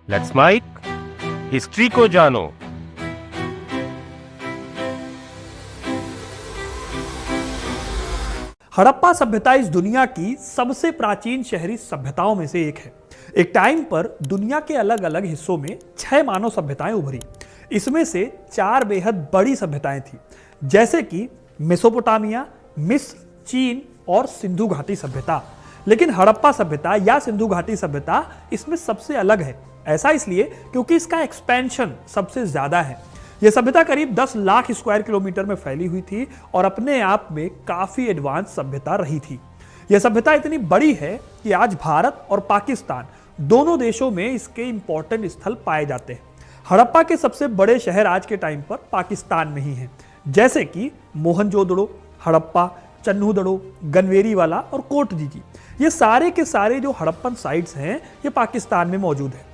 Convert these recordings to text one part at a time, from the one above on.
Let's mic history को जानो। हड़प्पा सभ्यता इस दुनिया की सबसे प्राचीन शहरी सभ्यताओं में से एक है। एक टाइम पर दुनिया के अलग अलग हिस्सों में 6 मानव सभ्यताएं उभरी। इसमें से 4 बेहद बड़ी सभ्यताएं थी, जैसे कि मेसोपोटामिया, मिस्र, चीन और सिंधु घाटी सभ्यता। लेकिन हड़प्पा सभ्यता या सिंधु घाटी सभ्यता इसमें सबसे अलग है। ऐसा इसलिए क्योंकि इसका एक्सपेंशन सबसे ज्यादा है। यह सभ्यता करीब 10 लाख स्क्वायर किलोमीटर में फैली हुई थी और अपने आप में काफी एडवांस सभ्यता रही थी। यह सभ्यता इतनी बड़ी है कि आज भारत और पाकिस्तान दोनों देशों में इसके इंपॉर्टेंट स्थल पाए जाते हैं। हड़प्पा के सबसे बड़े शहर आज के टाइम पर पाकिस्तान में ही हैं, जैसे कि मोहनजोदड़ो, हड़प्पा, चन्हूदड़ो, गनवेरीवाला और कोटजीजी। ये सारे के सारे जो हड़प्पन साइट्स हैं ये पाकिस्तान में मौजूद है।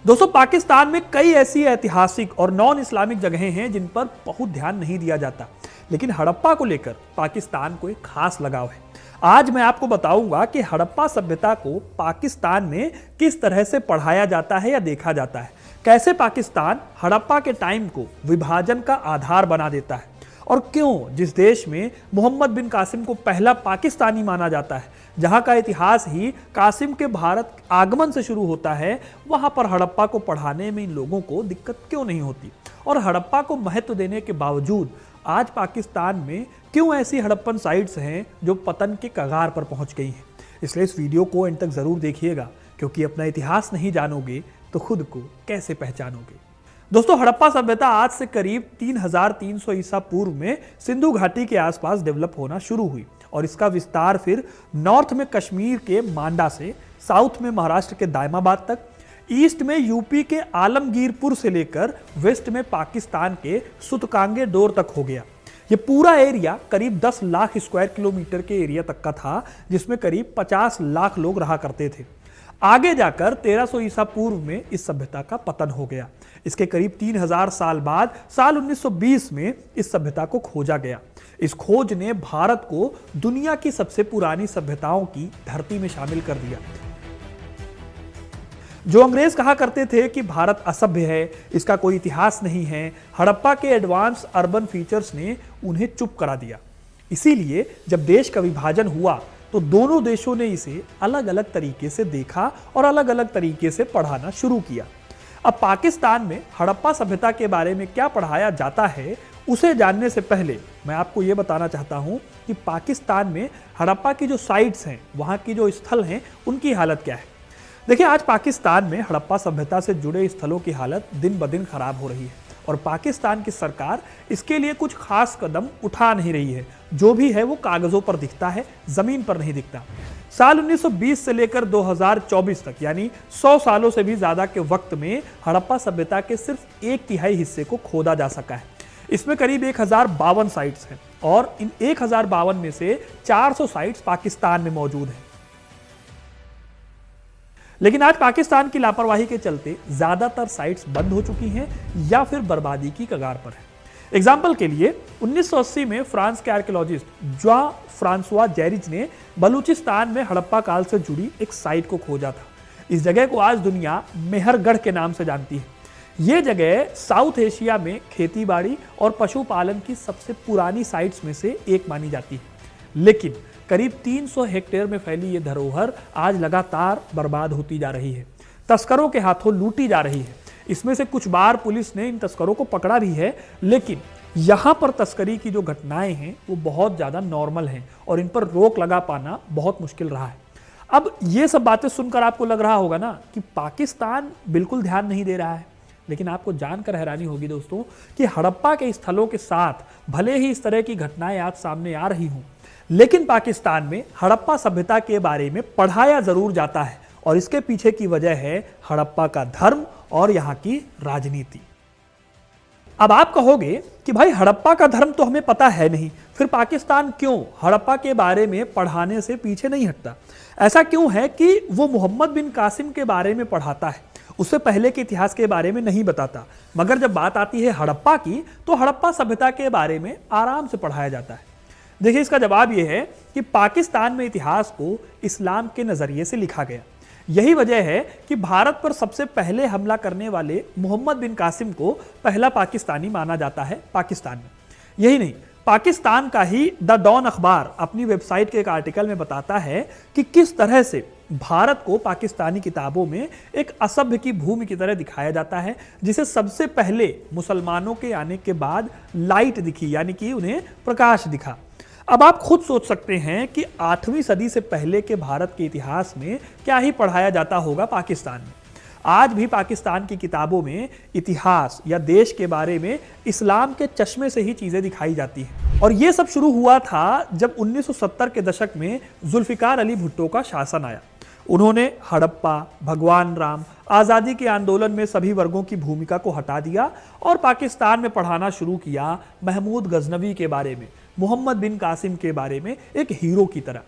दोस्तों, पाकिस्तान में कई ऐसी ऐतिहासिक और नॉन इस्लामिक जगहें हैं जिन पर बहुत ध्यान नहीं दिया जाता, लेकिन हड़प्पा को लेकर पाकिस्तान को एक खास लगाव है। आज मैं आपको बताऊंगा कि हड़प्पा सभ्यता को पाकिस्तान में किस तरह से पढ़ाया जाता है या देखा जाता है, कैसे पाकिस्तान हड़प्पा के टाइम को विभाजन का आधार बना देता है, और क्यों जिस देश में मोहम्मद बिन कासिम को पहला पाकिस्तानी माना जाता है, जहां का इतिहास ही कासिम के भारत आगमन से शुरू होता है, वहां पर हड़प्पा को पढ़ाने में इन लोगों को दिक्कत क्यों नहीं होती, और हड़प्पा को महत्व देने के बावजूद आज पाकिस्तान में क्यों ऐसी हड़प्पन साइट्स हैं जो पतन के कगार पर पहुंच गई हैं। इसलिए इस वीडियो को अंत तक जरूर देखिएगा, क्योंकि अपना इतिहास नहीं जानोगे तो खुद को कैसे पहचानोगे। दोस्तों, हड़प्पा सभ्यता आज से करीब 3300 ईसा पूर्व में सिंधु घाटी के आसपास डेवलप होना शुरू हुई, और इसका विस्तार फिर नॉर्थ में कश्मीर के मांडा से, साउथ में महाराष्ट्र के दायमाबाद तक, ईस्ट में यूपी के आलमगीरपुर से लेकर वेस्ट में पाकिस्तान के सुतकांगे डोर तक हो गया। ये पूरा एरिया करीब 10 लाख स्क्वायर किलोमीटर के एरिया तक का था, जिसमें करीब 50 लाख लोग रहा करते थे। आगे जाकर 1300 ईसा पूर्व में इस सभ्यता का पतन हो गया। इसके करीब 3000 साल बाद साल 1920 में इस सभ्यता को खोजा गया। इस खोज ने भारत को दुनिया की सबसे पुरानी सभ्यताओं की धरती में शामिल कर दिया। जो अंग्रेज कहा करते थे कि भारत असभ्य है, इसका कोई इतिहास नहीं है, हड़प्पा के एडवांस अर्बन फीचर्स ने उन्हें चुप करा दिया। इसीलिए जब देश का विभाजन हुआ तो दोनों देशों ने इसे अलग अलग तरीके से देखा और अलग अलग तरीके से पढ़ाना शुरू किया। अब पाकिस्तान में हड़प्पा सभ्यता के बारे में क्या पढ़ाया जाता है, उसे जानने से पहले मैं आपको यह बताना चाहता हूं कि पाकिस्तान में हड़प्पा की जो साइट्स हैं, वहां की जो स्थल हैं, उनकी हालत क्या है। देखिए, आज पाकिस्तान में हड़प्पा सभ्यता से जुड़े स्थलों की हालत दिन ब दिन खराब हो रही है, और पाकिस्तान की सरकार इसके लिए कुछ खास कदम उठा नहीं रही है। जो भी है वो कागजों पर दिखता है, जमीन पर नहीं दिखता। साल 1920 से लेकर 2024 तक, यानी 100 सालों से भी ज्यादा के वक्त में हड़प्पा सभ्यता के सिर्फ 1/3 हिस्से को खोदा जा सका है। इसमें करीब 1052 साइट्स हैं, और इन 1052 में से 400 साइट्स पाकिस्तान में मौजूद हैं। लेकिन आज पाकिस्तान की लापरवाही के चलते ज्यादातर साइट्स बंद हो चुकी हैं या फिर बर्बादी की कगार पर है। एग्जाम्पल के लिए 1980 में फ्रांस के आर्कियोलॉजिस्ट ज्वां फ्रांसवा जेरिज ने बलूचिस्तान में हड़प्पा काल से जुड़ी एक साइट को खोजा था। इस जगह को आज दुनिया मेहरगढ़ के नाम से जानती है। यह जगह साउथ एशिया में खेतीबाड़ी और पशुपालन की सबसे पुरानी साइट्स में से एक मानी जाती है। लेकिन करीब 300 हेक्टेयर में फैली ये धरोहर आज लगातार बर्बाद होती जा रही है, तस्करों के हाथों लूटी जा रही है। इसमें से कुछ बार पुलिस ने इन तस्करों को पकड़ा भी है, लेकिन यहां पर तस्करी की जो घटनाएं हैं वो बहुत ज्यादा नॉर्मल हैं, और इन पर रोक लगा पाना बहुत मुश्किल रहा है। अब ये सब बातें सुनकर आपको लग रहा होगा ना कि पाकिस्तान बिल्कुल ध्यान नहीं दे रहा है, लेकिन आपको जानकर हैरानी होगी दोस्तों कि हड़प्पा के स्थलों के साथ भले ही इस तरह की घटनाएं आज सामने आ रही हों, लेकिन पाकिस्तान में हड़प्पा सभ्यता के बारे में पढ़ाया जरूर जाता है, और इसके पीछे की वजह है हड़प्पा का धर्म और यहां की राजनीति। अब आप कहोगे कि भाई हड़प्पा का धर्म तो हमें पता है नहीं, फिर पाकिस्तान क्यों हड़प्पा के बारे में पढ़ाने से पीछे नहीं हटता। ऐसा क्यों है कि वो मोहम्मद बिन कासिम के बारे में पढ़ाता है, उससे पहले के इतिहास के बारे में नहीं बताता, मगर जब बात आती है हड़प्पा की तो हड़प्पा सभ्यता के बारे में आराम से पढ़ाया जाता है। देखिए, इसका जवाब यह है कि पाकिस्तान में इतिहास को इस्लाम के नजरिए से लिखा गया। यही वजह है कि भारत पर सबसे पहले हमला करने वाले मोहम्मद बिन कासिम को पहला पाकिस्तानी माना जाता है पाकिस्तान में। यही नहीं, पाकिस्तान का ही द डॉन अखबार अपनी वेबसाइट के एक आर्टिकल में बताता है कि किस तरह से भारत को पाकिस्तानी किताबों में एक असभ्य की भूमि की तरह दिखाया जाता है, जिसे सबसे पहले मुसलमानों के आने के बाद लाइट दिखी, यानी कि उन्हें प्रकाश दिखा। अब आप खुद सोच सकते हैं कि 8वीं सदी से पहले के भारत के इतिहास में क्या ही पढ़ाया जाता होगा पाकिस्तान में। आज भी पाकिस्तान की किताबों में इतिहास या देश के बारे में इस्लाम के चश्मे से ही चीजें दिखाई जाती हैं। और ये सब शुरू हुआ था जब 1970 के दशक में जुल्फिकार अली भुट्टो का शासन आया। उन्होंने हड़प्पा, भगवान राम, आज़ादी के आंदोलन में सभी वर्गों की भूमिका को हटा दिया और पाकिस्तान में पढ़ाना शुरू किया महमूद गजनवी के बारे में, मोहम्मद बिन कासिम के बारे में एक हीरो की तरह।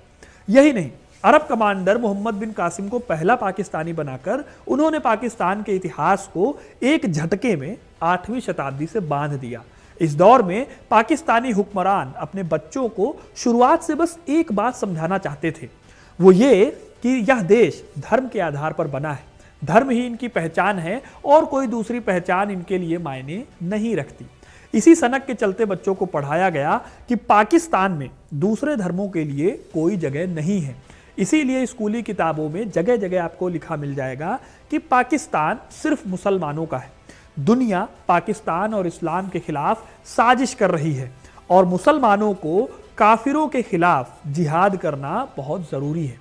यही नहीं, अरब कमांडर मोहम्मद बिन कासिम को पहला पाकिस्तानी बनाकर उन्होंने पाकिस्तान के इतिहास को एक झटके में 8वीं शताब्दी से बांध दिया। इस दौर में पाकिस्तानी हुक्मरान अपने बच्चों को शुरुआत से बस एक बात समझाना चाहते थे, वो ये कि यह देश धर्म के आधार पर बना है, धर्म ही इनकी पहचान है और कोई दूसरी पहचान इनके लिए मायने नहीं रखती। इसी सनक के चलते बच्चों को पढ़ाया गया कि पाकिस्तान में दूसरे धर्मों के लिए कोई जगह नहीं है। इसीलिए स्कूली किताबों में जगह जगह आपको लिखा मिल जाएगा कि पाकिस्तान सिर्फ मुसलमानों का है, दुनिया पाकिस्तान और इस्लाम के खिलाफ साजिश कर रही है और मुसलमानों को काफिरों के खिलाफ जिहाद करना बहुत जरूरी है।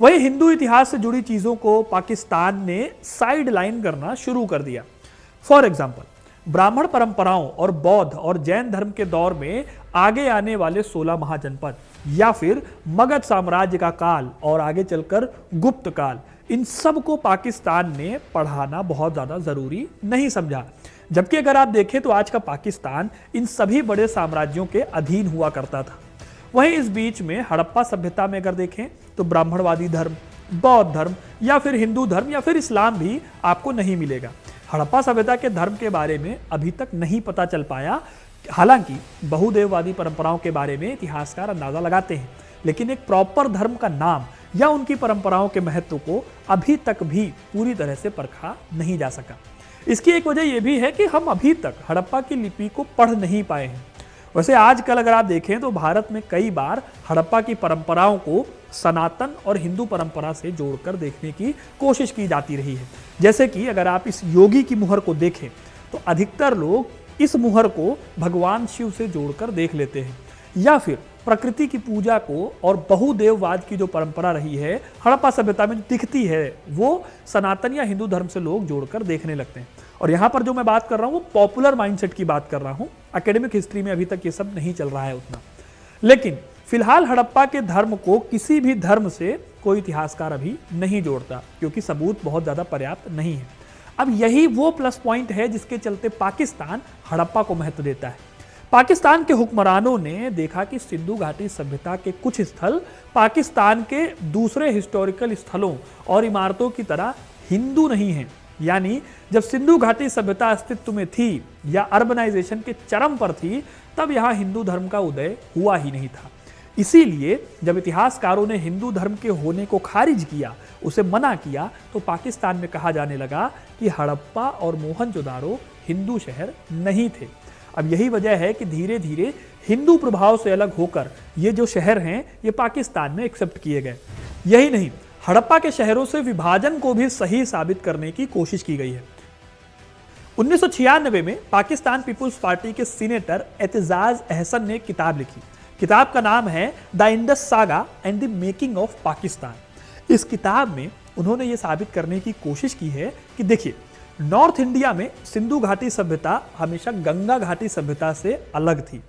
वही हिंदू इतिहास से जुड़ी चीजों को पाकिस्तान ने साइड लाइन करना शुरू कर दिया। फॉर एग्जाम्पल, ब्राह्मण परंपराओं और बौद्ध और जैन धर्म के दौर में आगे आने वाले 16 महाजनपद या फिर मगध साम्राज्य का काल और आगे चलकर गुप्त काल, इन सब को पाकिस्तान ने पढ़ाना बहुत ज़्यादा ज़रूरी नहीं समझा। जबकि अगर आप देखें तो आज का पाकिस्तान इन सभी बड़े साम्राज्यों के अधीन हुआ करता था। वहीं इस बीच में हड़प्पा सभ्यता में अगर देखें तो ब्राह्मणवादी धर्म, बौद्ध धर्म या फिर हिंदू धर्म या फिर इस्लाम भी आपको नहीं मिलेगा। हड़प्पा सभ्यता के धर्म के बारे में अभी तक नहीं पता चल पाया। हालांकि बहुदेववादी परंपराओं के बारे में इतिहासकार अंदाजा लगाते हैं, लेकिन एक प्रॉपर धर्म का नाम या उनकी परंपराओं के महत्व को अभी तक भी पूरी तरह से परखा नहीं जा सका। इसकी एक वजह यह भी है कि हम अभी तक हड़प्पा की लिपि को पढ़ नहीं पाए हैं। वैसे आजकल अगर आप देखें तो भारत में कई बार हड़प्पा की परंपराओं को सनातन और हिंदू परंपरा से जोड़कर देखने की कोशिश की जाती रही है। जैसे कि अगर आप इस योगी की मुहर को देखें तो अधिकतर लोग इस मुहर को भगवान शिव से जोड़कर देख लेते हैं, या फिर प्रकृति की पूजा को और बहुदेववाद की जो परंपरा रही है हड़प्पा सभ्यता में दिखती है, वो सनातन या हिंदू धर्म से लोग जोड़कर देखने लगते हैं। और यहाँ पर जो मैं बात कर रहा हूँ वो पॉपुलर माइंडसेट की बात कर रहा हूँ। एकेडमिक हिस्ट्री में अभी तक ये सब नहीं चल रहा है उतना। लेकिन फिलहाल हड़प्पा के धर्म को किसी भी धर्म से कोई इतिहासकार अभी नहीं जोड़ता, क्योंकि सबूत बहुत ज़्यादा पर्याप्त नहीं है। अब यही वो प्लस पॉइंट है जिसके चलते पाकिस्तान हड़प्पा को महत्व देता है। पाकिस्तान के हुक्मरानों ने देखा कि सिंधु घाटी सभ्यता के कुछ स्थल पाकिस्तान के दूसरे हिस्टोरिकल स्थलों और इमारतों की तरह हिंदू नहीं हैं। यानी जब सिंधु घाटी सभ्यता अस्तित्व में थी या अर्बनाइजेशन के चरम पर थी, तब यहाँ हिंदू धर्म का उदय हुआ ही नहीं था। इसीलिए जब इतिहासकारों ने हिंदू धर्म के होने को खारिज किया, उसे मना किया, तो पाकिस्तान में कहा जाने लगा कि हड़प्पा और मोहनजोदारो हिंदू शहर नहीं थे। अब यही वजह है कि धीरे धीरे हिंदू प्रभाव से अलग होकर ये जो शहर हैं ये पाकिस्तान में एक्सेप्ट किए गए। यही नहीं, हड़प्पा के शहरों से विभाजन को भी सही साबित करने की कोशिश की गई है। 1996 में पाकिस्तान पीपुल्स पार्टी के सीनेटर एतजाज अहसन ने किताब लिखी। किताब का नाम है the Indus saga and the making of Pakistan. इस किताब में उन्होंने ये साबित करने की कोशिश की है कि देखिए, नॉर्थ इंडिया में सिंधु घाटी सभ्यता हमेशा गंगा घाटी सभ्यता से अलग थी।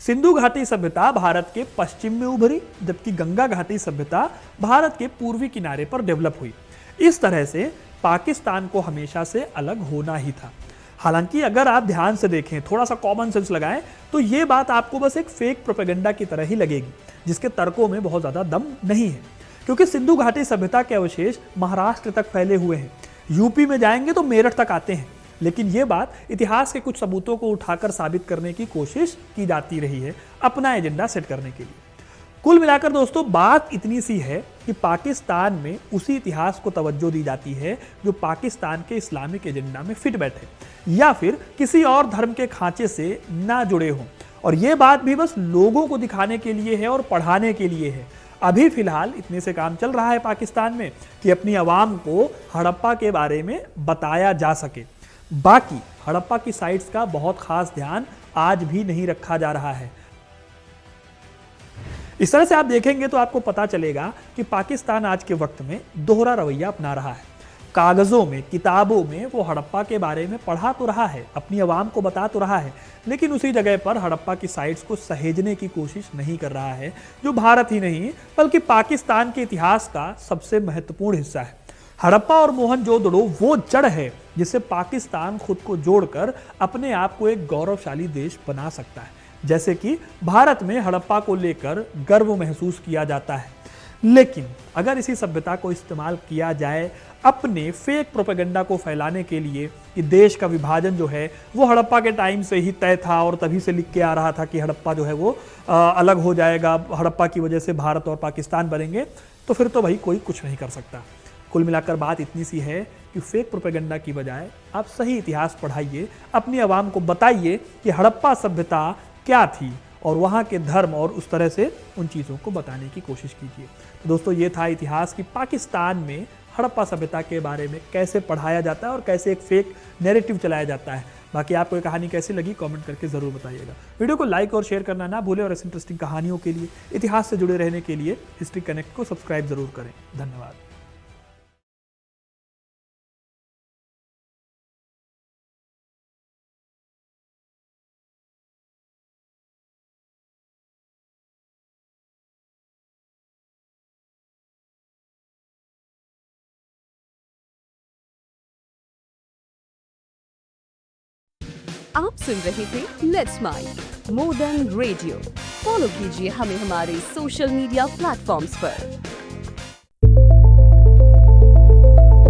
सिंधु घाटी सभ्यता भारत के पश्चिम में उभरी, जबकि गंगा घाटी सभ्यता भारत के पूर्वी किनारे पर डेवलप हुई। इस तरह से पाकिस्तान को हमेशा से अलग होना ही था। हालांकि अगर आप ध्यान से देखें, थोड़ा सा कॉमन सेंस लगाएं, तो ये बात आपको बस एक फेक प्रोपेगेंडा की तरह ही लगेगी, जिसके तर्कों में बहुत ज़्यादा दम नहीं है। क्योंकि सिंधु घाटी सभ्यता के अवशेष महाराष्ट्र तक फैले हुए हैं, यूपी में जाएंगे तो मेरठ तक आते हैं। लेकिन ये बात इतिहास के कुछ सबूतों को उठाकर साबित करने की कोशिश की जाती रही है, अपना एजेंडा सेट करने के लिए। कुल मिलाकर दोस्तों बात इतनी सी है कि पाकिस्तान में उसी इतिहास को तवज्जो दी जाती है जो पाकिस्तान के इस्लामिक एजेंडा में फिट बैठे या फिर किसी और धर्म के खांचे से ना जुड़े हों। और ये बात भी बस लोगों को दिखाने के लिए है और पढ़ाने के लिए है। अभी फिलहाल इतने से काम चल रहा है पाकिस्तान में कि अपनी आवाम को हड़प्पा के बारे में बताया जा सके। बाकी हड़प्पा की साइट्स का बहुत खास ध्यान आज भी नहीं रखा जा रहा है। इस तरह से आप देखेंगे तो आपको पता चलेगा कि पाकिस्तान आज के वक्त में दोहरा रवैया अपना रहा है। कागजों में, किताबों में वो हड़प्पा के बारे में पढ़ा तो रहा है, अपनी आवाम को बता तो रहा है, लेकिन उसी जगह पर हड़प्पा की साइट्स को सहेजने की कोशिश नहीं कर रहा है, जो भारत ही नहीं बल्कि पाकिस्तान के इतिहास का सबसे महत्वपूर्ण हिस्सा है। हड़प्पा और मोहनजोदड़ो वो जड़ है जिससे पाकिस्तान खुद को जोड़कर अपने आप को एक गौरवशाली देश बना सकता है। जैसे कि भारत में हड़प्पा को लेकर गर्व महसूस किया जाता है, लेकिन अगर इसी सभ्यता को इस्तेमाल किया जाए अपने फेक प्रोपेगेंडा को फैलाने के लिए कि देश का विभाजन जो है वो हड़प्पा के टाइम से ही तय था और तभी से लिख के आ रहा था कि हड़प्पा जो है वो अलग हो जाएगा, हड़प्पा की वजह से भारत और पाकिस्तान बनेंगे, तो फिर तो भाई कोई कुछ नहीं कर सकता। कुल मिलाकर बात इतनी सी है कि फेक प्रोपेगेंडा की बजाय आप सही इतिहास पढ़ाइए, अपनी आवाम को बताइए कि हड़प्पा सभ्यता क्या थी और वहाँ के धर्म और उस तरह से उन चीज़ों को बताने की कोशिश कीजिए। तो दोस्तों ये था इतिहास कि पाकिस्तान में हड़प्पा सभ्यता के बारे में कैसे पढ़ाया जाता है और कैसे एक फेक नैरेटिव चलाया जाता है। बाकी आपको ये कहानी कैसी लगी कमेंट करके ज़रूर बताइएगा। वीडियो को लाइक और शेयर करना ना भूलें और ऐसी इंटरेस्टिंग कहानियों के लिए, इतिहास से जुड़े रहने के लिए हिस्ट्री कनेक्ट को सब्सक्राइब ज़रूर करें। धन्यवाद। आप सुन रहे थे let's mike more than radio. Follow कीजिए हमें हमारे सोशल मीडिया प्लेटफॉर्म्स पर।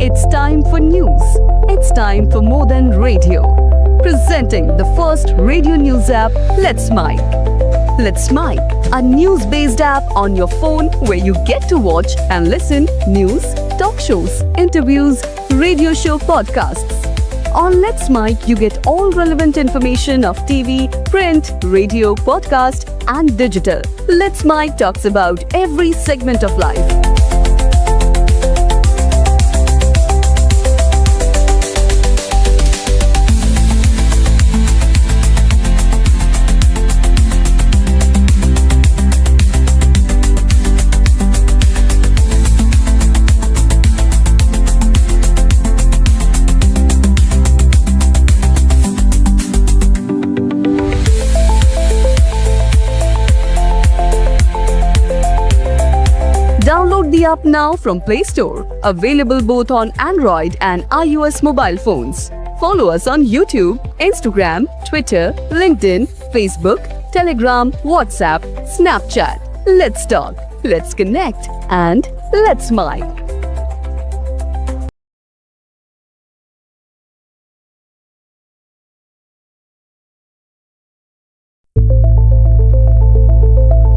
It's time for news. It's time for more than radio. Presenting the first radio news app, Let's Mic. Let's Mic, a news-based app on your phone where you get to watch and listen news, talk shows, interviews, radio show podcasts. On Let's Mic, you get all relevant information of TV, print, radio, podcast, and digital. Let's Mic talks about every segment of life. Download the app now from Play Store. Available both on Android and iOS mobile phones. Follow us on YouTube, Instagram, Twitter, LinkedIn, Facebook, Telegram, WhatsApp, Snapchat. Let's talk, let's connect, and let's mic.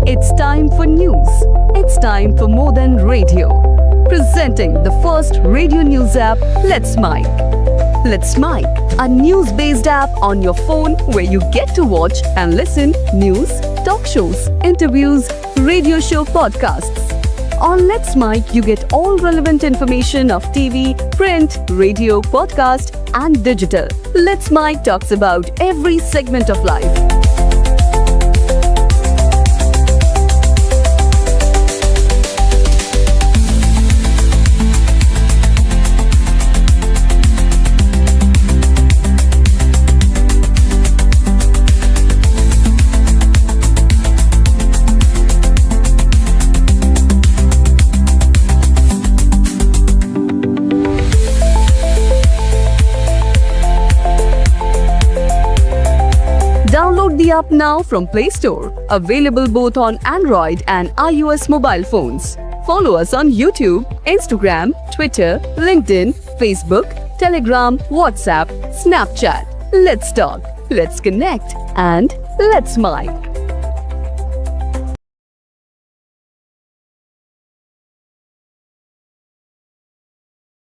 It's time for news. It's time for more than radio. Presenting the first radio news app, Let's Mic. Let's Mic, a news-based app on your phone where you get to watch and listen news, talk shows, interviews, radio show podcasts. On Let's Mic, you get all relevant information of TV, print, radio, podcast, and digital. Let's Mic talks about every segment of life. Download the app now from Play Store. Available both on Android and iOS mobile phones. Follow us on YouTube, Instagram, Twitter, LinkedIn, Facebook, Telegram, WhatsApp, Snapchat. Let's talk, let's connect, and let's mic.